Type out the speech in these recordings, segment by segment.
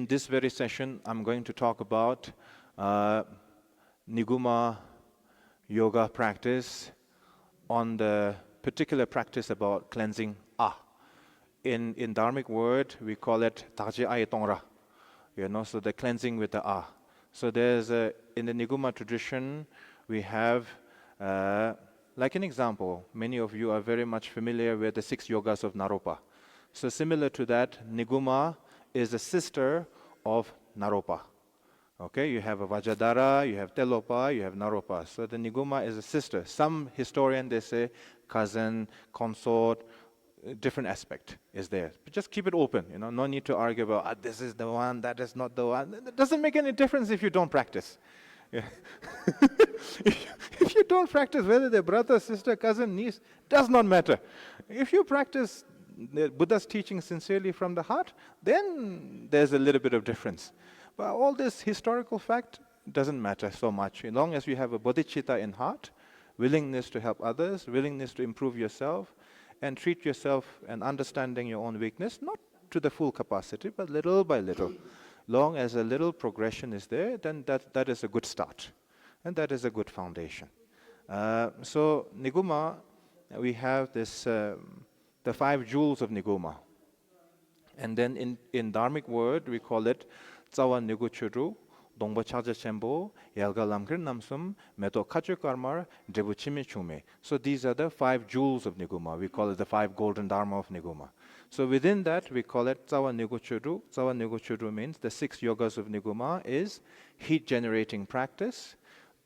In this very session, I'm going to talk about Niguma Yoga practice on the particular practice about cleansing In Dharmic word, we call it Taji Ai Tongra, so the cleansing with the So there's in the Niguma tradition, we have, like an example, many of you are very much familiar with the 6 yogas of Naropa. So similar to that, Niguma is a sister of Naropa. Okay, you have a Vajradhara, you have Telopa, you have Naropa. So the Niguma is a sister. Some historian, they say cousin, consort, different aspect is there. But just keep it open, no need to argue about this is the one, that is not the one. It doesn't make any difference if you don't practice. Yeah. If you don't practice, whether they're brother, sister, cousin, niece, does not matter. If you practice the Buddha's teaching sincerely from the heart, then there's a little bit of difference. But all this historical fact doesn't matter so much. As long as you have a bodhicitta in heart, willingness to help others, willingness to improve yourself, and treat yourself and understanding your own weakness, not to the full capacity, but little by little. Long as a little progression is there, then that is a good start. And that is a good foundation. So Niguma, we have this, the 5 jewels of Niguma. And then in Dharmic word, we call it Tsawa Nigu Churu, Dongpa Chaja Chembo, Yalga Lamkir Namsum, Meto Kachu Karmar, Debu Chimi Chume. So these are the 5 jewels of Niguma. We call it the 5 golden dharma of Niguma. So within that, we call it Tsawa Nigu Churu. Tsawa Nigu Churu means the 6 yogas of Niguma is heat generating practice,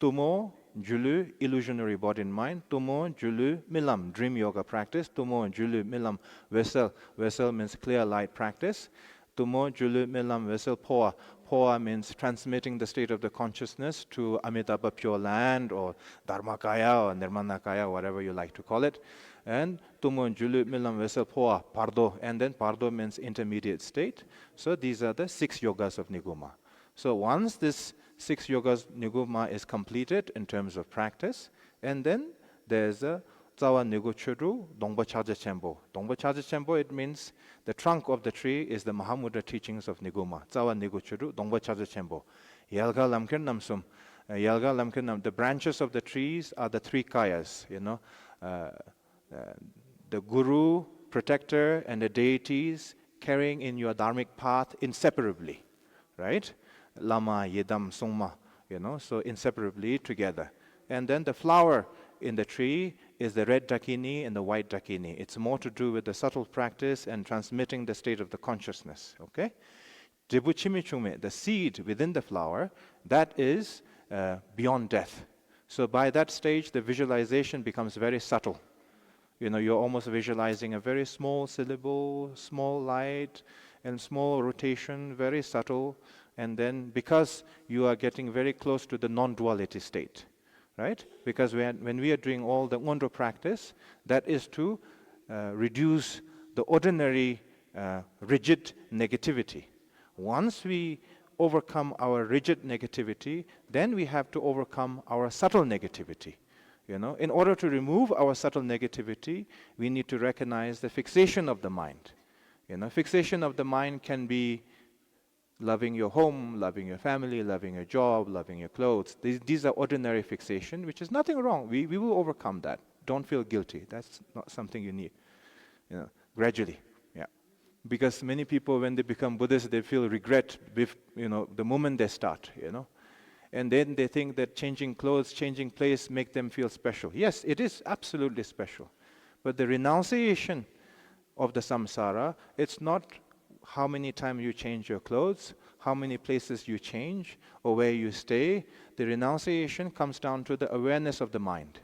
Tumo, Julu, illusionary body and mind, Tumo, Julu, Milam, dream yoga practice, Tumo, Julu, Milam, vessel. Vessel means clear light practice. Tumo, Julu, Milam, vessel, Poa. Poa means transmitting the state of the consciousness to Amitabha Pure Land or Dharmakaya or Nirmanakaya, whatever you like to call it. And Tumo, Julu, Milam, vessel, Poa, Pardo. And then Pardo means intermediate state. So these are the 6 yogas of Niguma. So once this 6 yogas Niguma is completed in terms of practice, and then there's a Tsawa Nigu Churu, Dongpa Chaja Chembo. Dongpa Chaja Chembo, it means the trunk of the tree is the Mahamudra teachings of Niguma. Tsawa Nigu Churu, Dongpa Chaja Chembo. Yalga Lamkir Namsum. Yalga Lamkir Nam. The branches of the trees are the 3 kayas, the guru, protector, and the deities carrying in your dharmic path inseparably, right? Lama, Yedam, Sungma, so inseparably together. And then the flower in the tree is the red dakini and the white dakini. It's more to do with the subtle practice and transmitting the state of the consciousness, okay? Jibuchimichume, the seed within the flower, that is beyond death. So by that stage, the visualization becomes very subtle. You're almost visualizing a very small syllable, small light, and small rotation, very subtle. And then because you are getting very close to the non-duality state, right? Because when we are doing all the Ngondo practice, that is to reduce the ordinary rigid negativity. Once we overcome our rigid negativity, then we have to overcome our subtle negativity. In order to remove our subtle negativity, we need to recognize the fixation of the mind. Fixation of the mind can be loving your home, loving your family, loving your job, loving your clothes. These are ordinary fixation, which is nothing wrong. We will overcome that. Don't feel guilty. That's not something you need. Gradually, yeah. Because many people, when they become Buddhists, they feel regret, the moment they start, And then they think that changing clothes, changing place make them feel special. Yes, it is absolutely special. But the renunciation of the samsara, it's not how many times you change your clothes, how many places you change, or where you stay. The renunciation comes down to the awareness of the mind.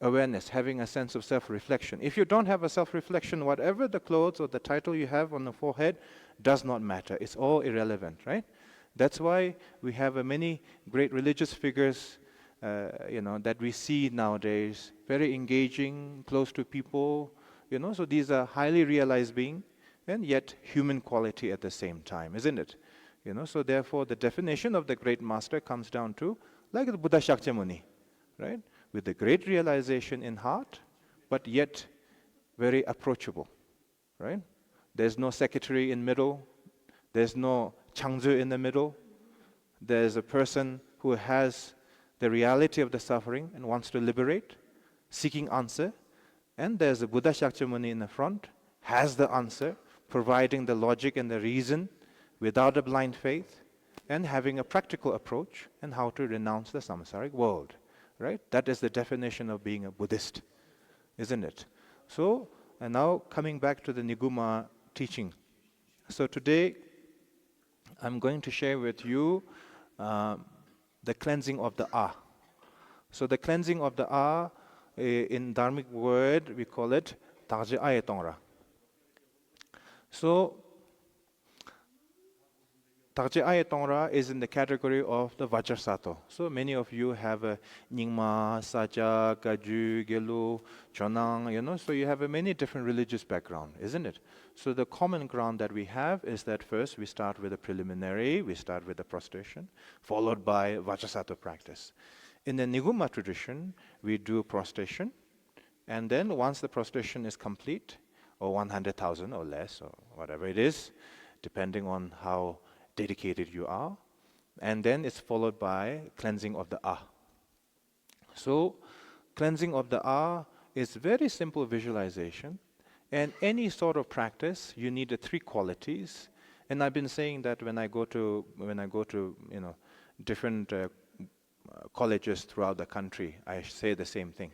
Awareness, having a sense of self-reflection. If you don't have a self-reflection, whatever the clothes or the title you have on the forehead does not matter. It's all irrelevant, right? That's why we have many great religious figures, that we see nowadays, very engaging, close to people, so these are highly realized beings, and yet human quality at the same time, isn't it? So therefore the definition of the great master comes down to, like the Buddha Shakyamuni, right? With the great realization in heart, but yet very approachable, right? There's no secretary in middle, there's no Changzu in the middle. There's a person who has the reality of the suffering and wants to liberate, seeking answer. And there's a Buddha Shakyamuni in the front, has the answer, providing the logic and the reason without a blind faith, and having a practical approach and how to renounce the samsaric world. Right? That is the definition of being a Buddhist, isn't it? So, and now coming back to the Niguma teaching. So today, I'm going to share with you the cleansing of the A. So the cleansing of the A, in Dharmic word, we call it Tarje Ayetongra. So, Tarje Ayetongra is in the category of the Vajrasato. So many of you have a Nyingma, Saja, Gaju, Gelu, Chonang, so you have a many different religious background, isn't it? So the common ground that we have is that first we start with a preliminary, we start with the prostration, followed by Vajrasato practice. In the Niguma tradition, we do prostration, and then once the prostration is complete, or 100,000 or less, or whatever it is, depending on how dedicated you are, and then it's followed by cleansing of the A. So, cleansing of the A is very simple visualization, and any sort of practice, you need the three qualities. And I've been saying that when I go to different colleges throughout the country, I say the same thing,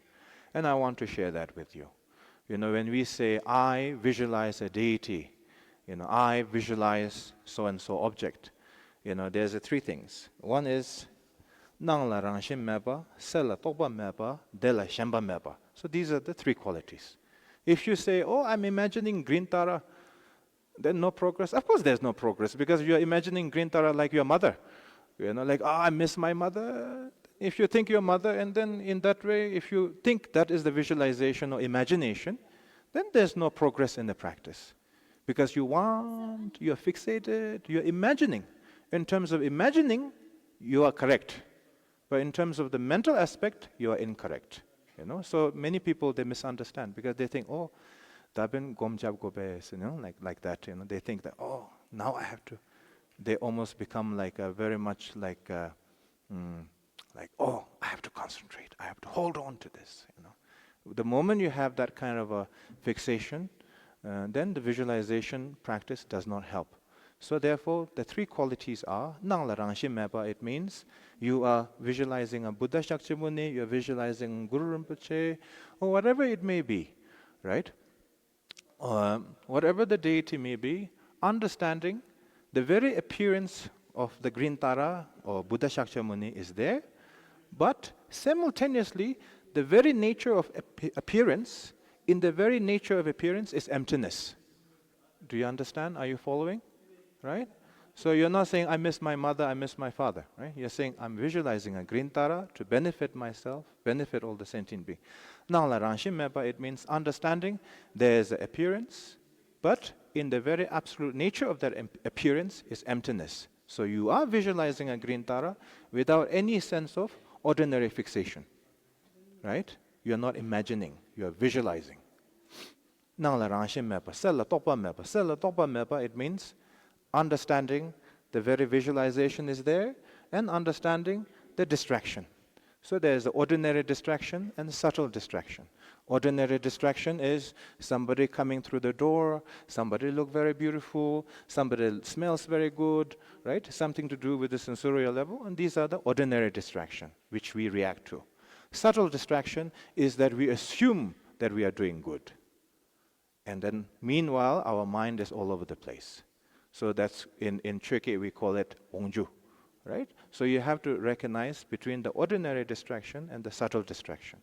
and I want to share that with you. When we say I visualize a deity, I visualize so-and-so object. There's three things. One is Nang la rangshim meba, sela tokba meba, dela shemba meba. So these are the three qualities. If you say, oh, I'm imagining green Tara, then no progress. Of course there's no progress, because you're imagining green Tara like your mother. Like, I miss my mother. If you think your mother, and then in that way, if you think that is the visualization or imagination, then there's no progress in the practice. Because you're fixated, you're imagining. In terms of imagining, you are correct. But in terms of the mental aspect, you are incorrect. So many people, they misunderstand because they think, oh, dabin gomjab gobes, like that. They think that, oh, now I have to. They almost become very much like, oh, I have to concentrate. I have to hold on to this. The moment you have that kind of a fixation, then the visualization practice does not help. So therefore, the three qualities are Nang la rangshim meba. It means you are visualizing a Buddha Shakyamuni, you are visualizing Guru Rinpoche, or whatever it may be, right? Whatever the deity may be, understanding the very appearance of the Green Tara or Buddha Shakyamuni is there, but simultaneously, the very nature of appearance, in the very nature of appearance is emptiness. Do you understand? Are you following? Right? So you're not saying, I miss my mother, I miss my father. Right? You're saying, I'm visualizing a green Tara to benefit myself, benefit all the sentient beings. Now, la ranshim meba, it means understanding there's an appearance, but in the very absolute nature of that appearance is emptiness. So you are visualizing a green Tara without any sense of ordinary fixation. Right? You're not imagining, you're visualizing. Nang la ranshim meba, sela tokpa meba. Sela tokpa meba, it means understanding the very visualization is there and understanding the distraction. So there's the ordinary distraction and subtle distraction. Ordinary distraction is somebody coming through the door, somebody look very beautiful, somebody smells very good, right? Something to do with the sensorial level, and these are the ordinary distraction which we react to. Subtle distraction is that we assume that we are doing good. And then meanwhile, our mind is all over the place. So that's in Turkey we call it ongju, right? So you have to recognize between the ordinary distraction and the subtle distraction.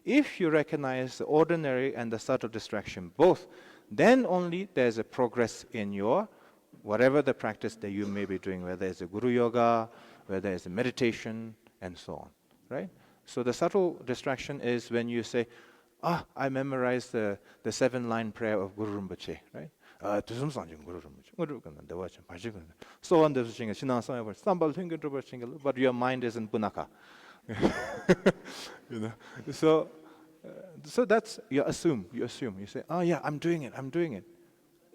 If you recognize the ordinary and the subtle distraction both, then only there's a progress in your whatever the practice that you may be doing, whether it's a Guru Yoga, whether it's a meditation, and so on, right? So the subtle distraction is when you say, I memorized the 7-line prayer of Guru Rinpoche, right? But your mind is in Punaka. So that's, you assume. You say, oh yeah, I'm doing it.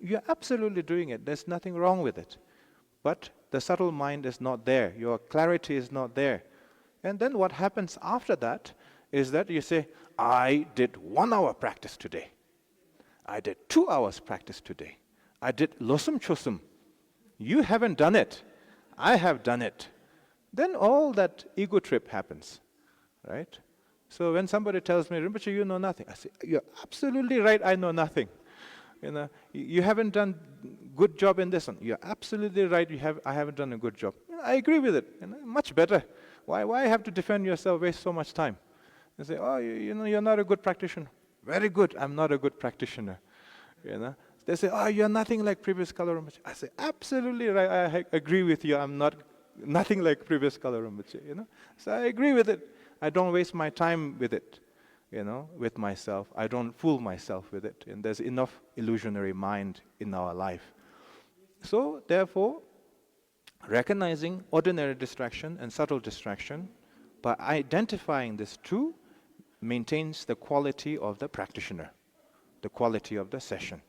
You're absolutely doing it. There's nothing wrong with it. But the subtle mind is not there. Your clarity is not there. And then what happens after that is that you say, I did 1 hour practice today. I did 2 hours practice today. I did losum chosum. You haven't done it. I have done it. Then all that ego trip happens, right? So when somebody tells me, Rinpoche, you know nothing, I say, you're absolutely right, I know nothing. You haven't done good job in this one. You're absolutely right, I haven't done a good job. I agree with it, much better. Why have to defend yourself, waste so much time? And say, oh, you're not a good practitioner. Very good, I'm not a good practitioner. They say, oh, you're nothing like previous Kalu Rinpoche. I say, absolutely right, I agree with you, I'm nothing like previous Kalu Rinpoche. So I agree with it. I don't waste my time with it, with myself. I don't fool myself with it. And there's enough illusionary mind in our life. So, therefore, recognizing ordinary distraction and subtle distraction, by identifying these two, maintains the quality of the practitioner, the quality of the session.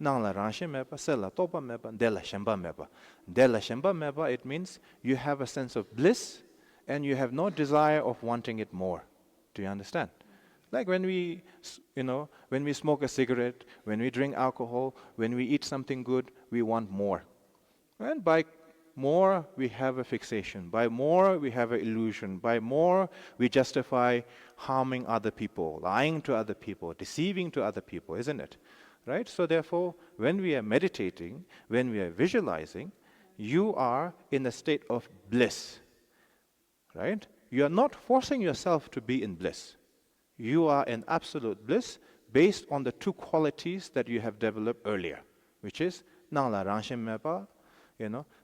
Nangla ranshe meba, sela topa meba, dela shemba meba. Dela shemba meba, it means you have a sense of bliss and you have no desire of wanting it more. Do you understand? Like when we smoke a cigarette, when we drink alcohol, when we eat something good, we want more. And by more, we have a fixation. By more, we have an illusion. By more, we justify harming other people, lying to other people, deceiving to other people, isn't it? Right? So therefore, when we are meditating, when we are visualizing, you are in a state of bliss. Right? You are not forcing yourself to be in bliss. You are in absolute bliss based on the two qualities that you have developed earlier, which is Nangla Rangshen Mepa.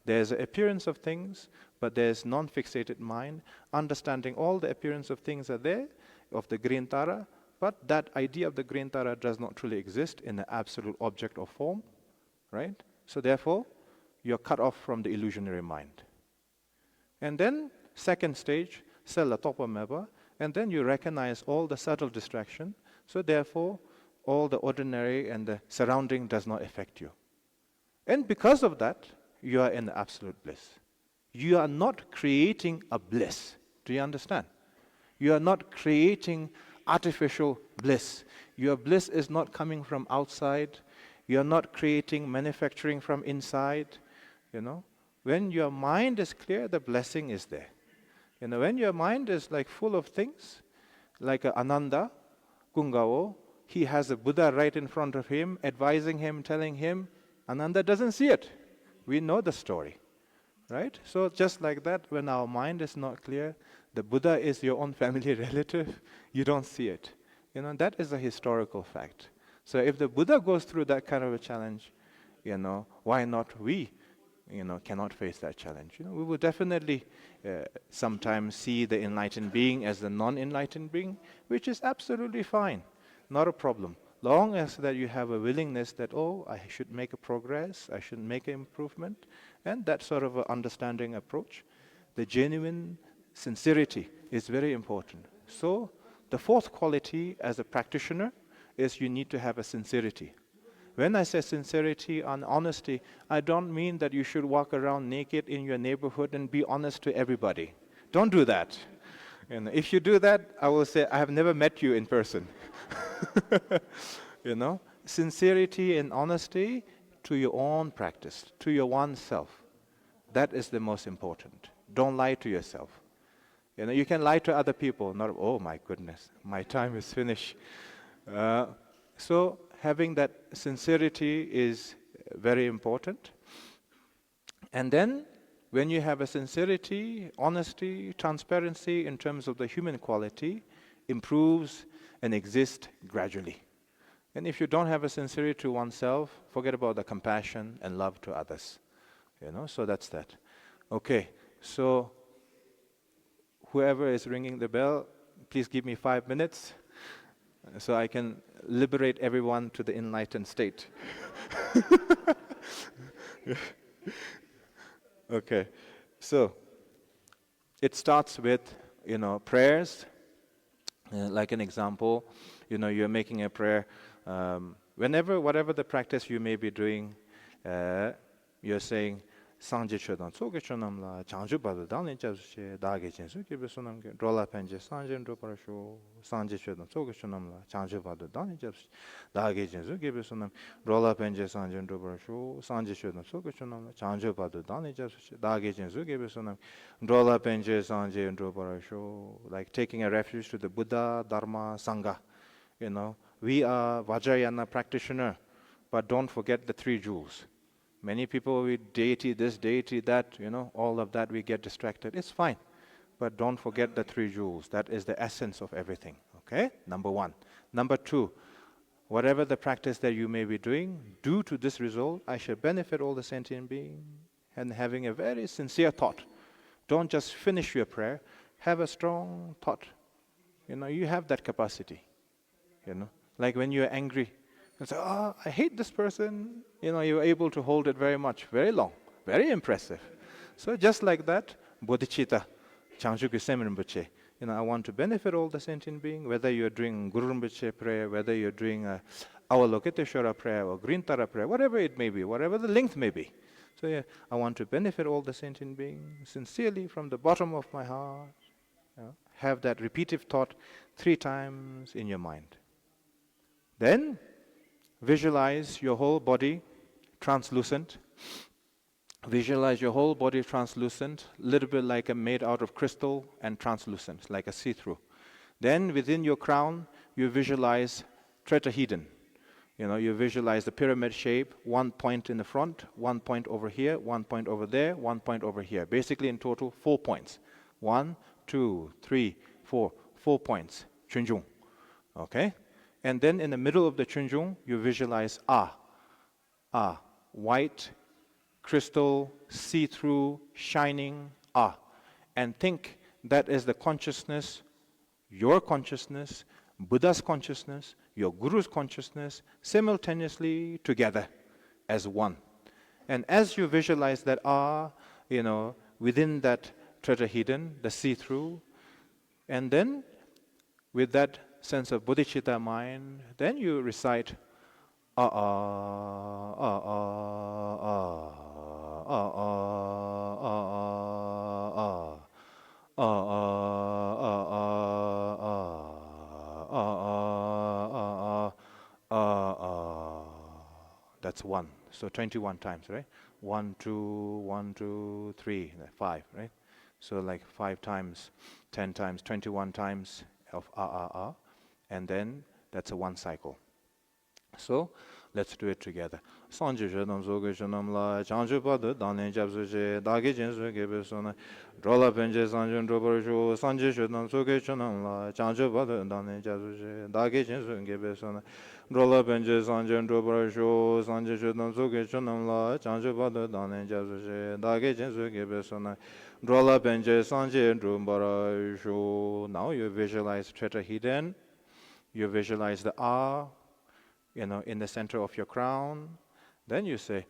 There's an appearance of things, but there's non-fixated mind. Understanding all the appearance of things are there, of the green tara, but that idea of the green tara does not truly exist in the absolute object or form, right? So therefore, you're cut off from the illusionary mind. And then, second stage, sella topa meba, and then you recognize all the subtle distraction, so therefore, all the ordinary and the surrounding does not affect you. And because of that, you are in absolute bliss. You are not creating a bliss. Do you understand? You are not creating artificial bliss. Your bliss is not coming from outside. You are not creating, manufacturing from inside. When your mind is clear, the blessing is there. When your mind is like full of things, like Ananda, Kungao, he has a Buddha right in front of him, advising him, telling him, Ananda doesn't see it. We know the story, right? So just like that, when our mind is not clear, the Buddha is your own family relative, you don't see it. That is a historical fact. So if the Buddha goes through that kind of a challenge, why not we, cannot face that challenge? We will definitely sometimes see the enlightened being as the non-enlightened being, which is absolutely fine, not a problem. Long as that you have a willingness that, I should make a progress, I should make an improvement, and that sort of a understanding approach, the genuine sincerity is very important. So, the fourth quality as a practitioner is you need to have a sincerity. When I say sincerity and honesty, I don't mean that you should walk around naked in your neighborhood and be honest to everybody. Don't do that. If you do that, I will say, I have never met you in person. Sincerity and honesty to your own practice, to your one self. That is the most important. Don't lie to yourself. You can lie to other people, not, oh my goodness, my time is finished. So having that sincerity is very important. And then when you have a sincerity, honesty, transparency in terms of the human quality, improves and exists gradually. And if you don't have a sincerity to oneself, forget about the compassion and love to others. So that's that. Okay, so whoever is ringing the bell, please give me 5 minutes so I can liberate everyone to the enlightened state. Okay, so it starts with, prayers. Like an example, you're making a prayer. Whatever the practice you may be doing, you're saying, Sanje Chodan, Soke Chonamla, Chanju Badu, Dani Jabsuche, Dage Jinsu, Gibisonam, Drola Penje, Sanje Droparasho, Sanje Chodan, Soke Chonamla, Chanju Badu, Dani Jabsuche, Dage Jinsu, Gibisonam, Drola Penje, Sanje Droparasho, Sanje Chodan, Soke Chonamla, Chanju Badu, Dani Jabsuche, Dage Jinsu, Gibisonam, Drola Penje, Sanje Droparasho, like taking a refuge to the Buddha, Dharma, Sangha. You know, we are Vajrayana practitioner, but don't forget the three jewels. Many people with deity this, deity that, you know, all of that we get distracted. It's fine. But don't forget the three jewels. That is the essence of everything. Okay? Number one. Number two, whatever the practice that you may be doing, due to this result, I shall benefit all the sentient beings. And having a very sincere thought. Don't just finish your prayer. Have a strong thought. You know, you have that capacity. You know, like when you're angry. You say, oh, I hate this person. You know, you're able to hold it very much, very long, very impressive. So just like that, bodhicitta, Changshukyu Sem Rinpoche. You know, I want to benefit all the sentient beings, whether you're doing Guru Rinpoche prayer, whether you're doing Avalokiteshvara prayer or Grintara prayer, whatever it may be, whatever the length may be. So yeah, I want to benefit all the sentient beings sincerely from the bottom of my heart. You know, have that repetitive thought 3 times in your mind. Then visualize your whole body translucent. Visualize your whole body translucent, a little bit like made out of crystal and translucent, like a see-through. Then within your crown, you visualize tetrahedron. You know, you visualize the pyramid shape, 1 point in the front, 1 point over here, 1 point over there, 1 point over here. Basically in total, 4 points. 1, 2, 3, 4, 4 points. Chunjung. Okay? And then in the middle of the Chunjung, you visualize white, crystal, see-through, shining And think that is the consciousness, your consciousness, Buddha's consciousness, your Guru's consciousness, simultaneously together as one. And as you visualize that you know, within that tetrahedron, the see-through, and then with that sense of bodhicitta mind, then you recite That's 1. So 21 times, right? 1, 2, 1, 2, 3, 5, right? So like 5 times, 10 times, 21 times of and then that's a 1 cycle. So let's do it together. Sanje Shedam Soge Shunam La Chanju Pada Danen Japsuje Dagi Jinsu Gebe Sona Drola Penje Sanjun Drobarshu Sanje Shedam Soge Shunam La Chanju Pada Danen Japsuje Dagi Jinsu Gebe Sona Drola Penje Sanjun Drobarshu Sanje Shedam Soge Shunam La Chanju Pada Danen Japsuje Dagi Jinsu Gebe Sona Drola Penje Sanjun Drobarshu. Now you visualize tetrahedron. You visualize the you know, in the center of your crown. Then you say,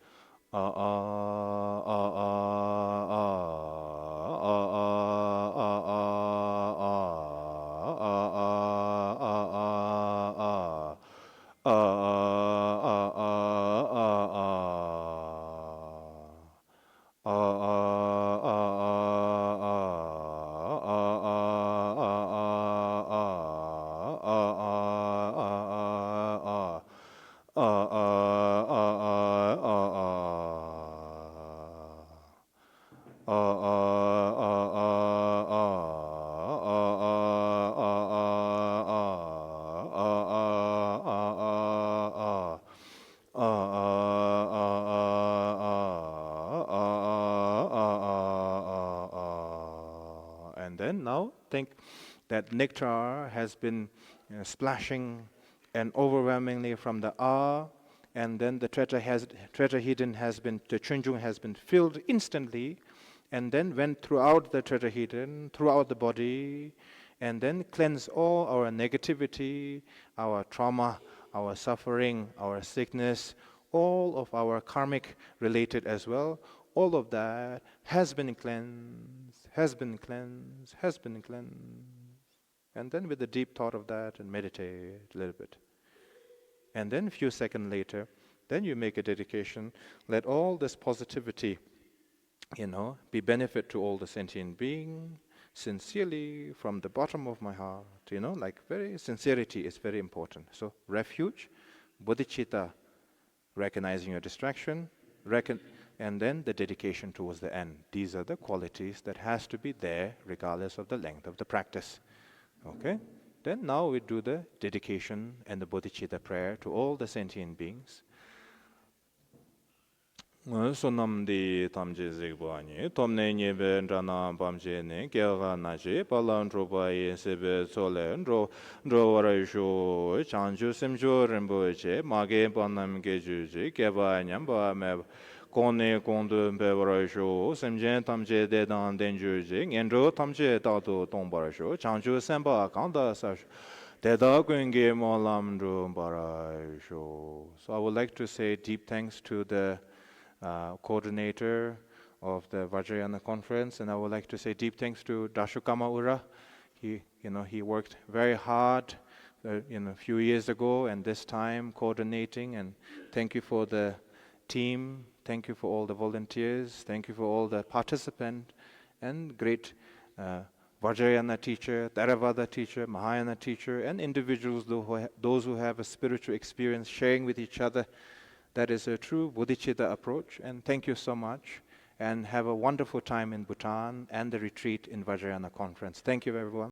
and then now think that nectar has been splashing and overwhelmingly from the and then the tetrahedron has been, the Chunjung has been filled instantly, and then went throughout the tetrahedron, throughout the body, and then cleanse all our negativity, our trauma, our suffering, our sickness, all of our karmic related as well. All of that has been cleansed, has been cleansed, has been cleansed. And then with the deep thought of that and meditate a little bit. And then a few seconds later, then you make a dedication. Let all this positivity be benefit to all the sentient being, sincerely from the bottom of my heart, like very sincerity is very important. So refuge, bodhicitta, recognizing your distraction, and then the dedication towards the end. These are the qualities that has to be there regardless of the length of the practice. Okay? Then now we do the dedication and the bodhicitta prayer to all the sentient beings. Sonamdi tamje zigwani, tomne nyebe drana bamje ne, gyalga naji, palan droba ye sebe sole, dro warasho, chanju semjo rinpoche, mage panam gejuji, geba nyamba me, kone kondu mbe warasho, semjen tamje dedan denjuji, ngendro tamje tatu tongbarasho, chanju semba kanda sasho. So I would like to say deep thanks to the coordinator of the Vajrayana conference, and I would like to say deep thanks to Dashukama Ura. He worked very hard, a few years ago, and this time coordinating. And thank you for the team. Thank you for all the volunteers. Thank you for all the participants and great Vajrayana teacher, Theravada teacher, Mahayana teacher, and individuals, those who have a spiritual experience, sharing with each other. That is a true bodhicitta approach. And thank you so much. And have a wonderful time in Bhutan and the retreat in Vajrayana conference. Thank you, everyone.